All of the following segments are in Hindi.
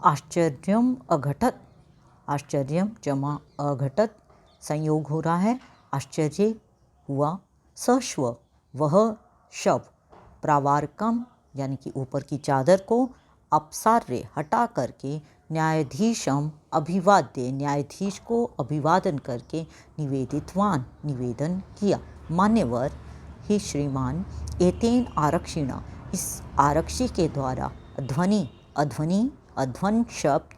आश्चर्यम अघटत, आश्चर्यम जमा अघटत संयोग हो रहा है, आश्चर्य हुआ, सश्व वह शव, प्रावारकम यानी कि ऊपर की चादर को, अपसार्य हटा करके, न्यायाधीशम अभिवाद्य न्यायाधीश को अभिवादन करके, निवेदितवान निवेदन किया, मान्यवर ही श्रीमान, एतेन आरक्षिण इस आरक्षी के द्वारा, ध्वनि अध्वनि अध्वन शब्द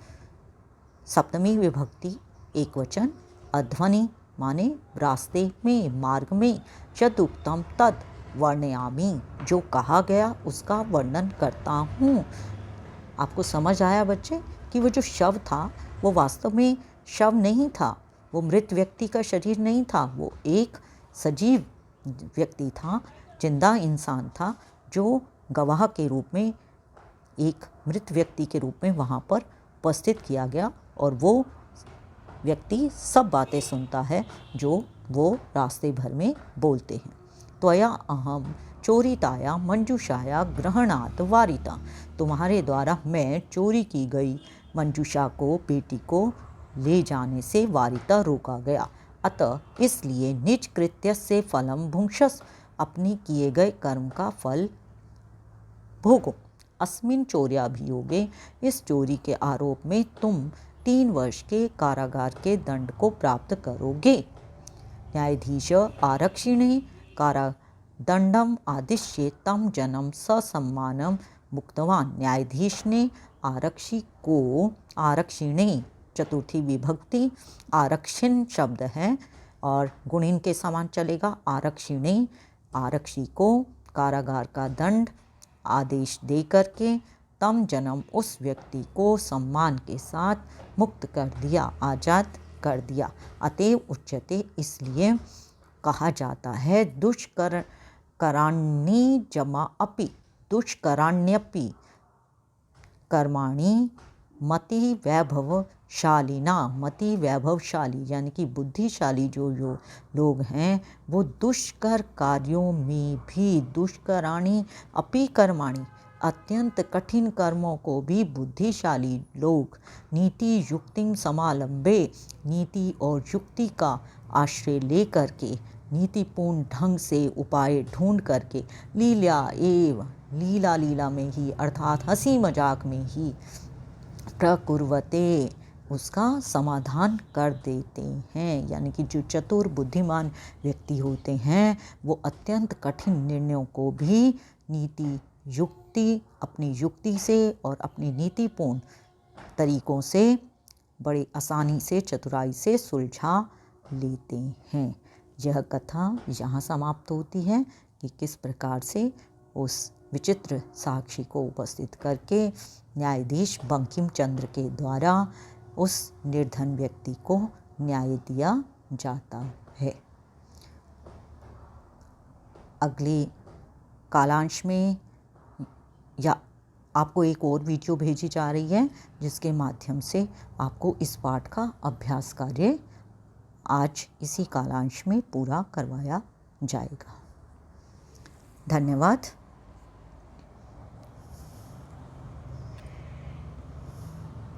सप्तमी विभक्ति एक वचन, अध्वनि माने रास्ते में मार्ग में, यदुक्तम तद वर्णयामी जो कहा गया उसका वर्णन करता हूँ। आपको समझ आया बच्चे कि वो जो शव था वो वास्तव में शव नहीं था, वो मृत व्यक्ति का शरीर नहीं था, वो एक सजीव व्यक्ति था, जिंदा इंसान था, जो गवाह के रूप में एक मृत व्यक्ति के रूप में वहाँ पर उपस्थित किया गया और वो व्यक्ति सब बातें सुनता है जो वो रास्ते भर में बोलते हैं। त्वया अहम चोरिताया मंजूषाया ग्रहणात् वारिता, तुम्हारे द्वारा मैं चोरी की गई मंजूषा को, बेटी को ले जाने से वारिता रोका गया। अतः इसलिए निज कृत्य से फलम भुंक्षस, अपने किए गए कर्म का फल भोगो। अस्मिन चौर्याभियोगे, इस चोरी के आरोप में तुम 3 वर्ष के कारागार के दंड को प्राप्त करोगे। न्यायाधीश आरक्षिणे कारादंडम आदिश्य तम जनम ससम्मानम मुक्तवान, न्यायाधीश ने आरक्षी को, आरक्षिणे चतुर्थी विभक्ति, आरक्षिण शब्द है और गुणिन के समान चलेगा, आरक्षिणे आरक्षी को कारागार का दंड आदेश दे करके, तम जन्म उस व्यक्ति को सम्मान के साथ मुक्त कर दिया, आज़ाद कर दिया। अतएव उच्यते, इसलिए कहा जाता है, दुष्कराण्य जमा अपि, दुष्कराण्यपि कर्माणि मति वैभवशालिना, मति वैभवशाली यानी कि बुद्धिशाली जो लोग हैं वो दुष्कर कार्यों में भी, दुष्कराणि अपि कर्माणि अत्यंत कठिन कर्मों को भी बुद्धिशाली लोग नीति युक्तिम समालंबे, नीति और युक्ति का आश्रय ले करके, नीतिपूर्ण ढंग से उपाय ढूंढ करके, लीला में ही अर्थात हंसी मजाक में ही, प्रकुर्वते उसका समाधान कर देते हैं। यानी कि जो चतुर बुद्धिमान व्यक्ति होते हैं वो अत्यंत कठिन निर्णयों को भी नीति युक्ति, अपनी युक्ति से और अपनी नीतिपूर्ण तरीकों से बड़ी आसानी से, चतुराई से सुलझा लेते हैं। यह कथा यहाँ समाप्त होती है कि किस प्रकार से उस विचित्र साक्षी को उपस्थित करके न्यायाधीश बंकिम चंद्र के द्वारा उस निर्धन व्यक्ति को न्याय दिया जाता है। अगले कालांश में या आपको एक और वीडियो भेजी जा रही है जिसके माध्यम से आपको इस पाठ का अभ्यास कार्य आज इसी कालांश में पूरा करवाया जाएगा। धन्यवाद।